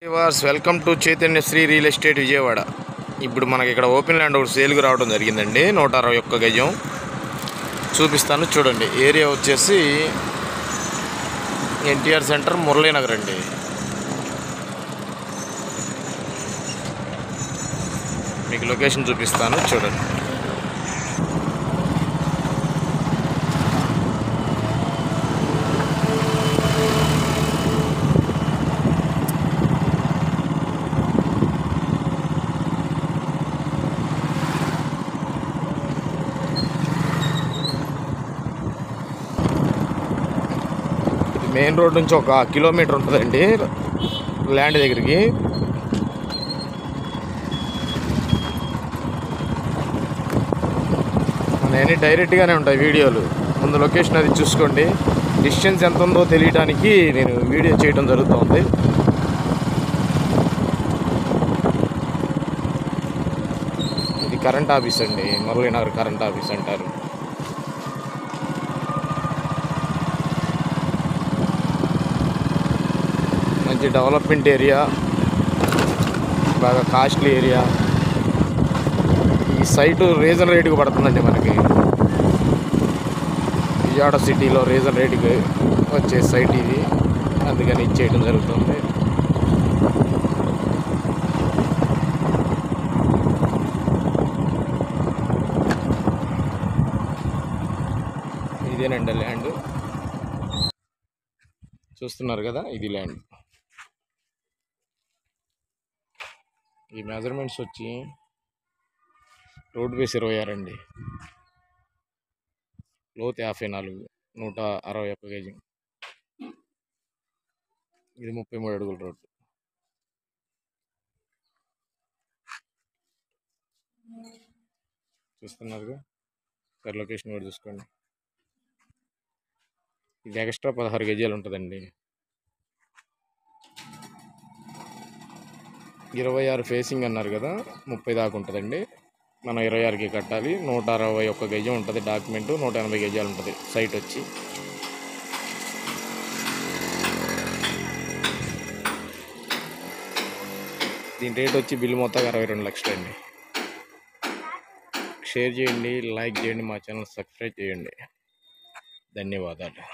Viewers, welcome to Chaitanya Sri real estate Vijayawada. ఇప్పుడు మనకి ఇక్కడ ఓపెన్ ల్యాండ్ ఒకటి సేల్కి రావడం జరిగిందండి. 161 గజం చూపిస్తాను చూడండి. ఏరియా వచ్చేసి ఎన్టీఆర్ సెంటర్, మురళీనగర్ అండి. మీకు లొకేషన్ చూపిస్తాను చూడండి. మెయిన్ రోడ్ నుంచి 1 కిలోమీటర్ ఉంటుందండి ల్యాండ్ దగ్గరికి. మన డైరెక్ట్గానే ఉంటాయి వీడియోలు. ముందు లొకేషన్ అది చూసుకోండి. డిస్టెన్స్ ఎంత ఉందో తెలియడానికి నేను వీడియో చేయడం జరుగుతుంది. ఇది కరెంట్ ఆఫీస్ అండి, మురళీనగర్ కరెంట్ ఆఫీస్ అంటారు. మంచి డెవలప్మెంట్ ఏరియా, బాగా కాస్ట్లీ ఏరియా. ఈ సైటు రీజన్ రేటుకి పడుతుందండి మనకి. విజయవాడ సిటీలో రీజన్ రేటుకి వచ్చే సైట్ ఇది, అందుకని ఇచ్చేయడం జరుగుతుంది. ఇదేనండి ల్యాండ్, చూస్తున్నారు కదా, ఇది ల్యాండ్. ఈ మెజర్మెంట్స్ వచ్చి రోడ్ బేస్ 26 అండి, లోతు 54, 161 గజం. ఇది 33 అడుగుల రోడ్డు. చూస్తున్నారుగా, ఇక్కడ లొకేషన్ కూడా చూసుకోండి. ఇది ఎక్స్ట్రా 16 గజాలు ఉంటుందండి. 26 ఫేసింగ్ అన్నారు కదా, 30 దాకా ఉంటుందండి. మనం 26కి కట్టాలి. 161 గజం ఉంటుంది డాక్యుమెంటు. 180 గజాలు ఉంటుంది సైట్ వచ్చి. దీని రేట్ వచ్చి బిల్లు మొత్తం 62 లక్షలు అండి. షేర్ చేయండి, లైక్ చేయండి, మా ఛానల్ సబ్స్క్రైబ్ చేయండి. ధన్యవాదాలు.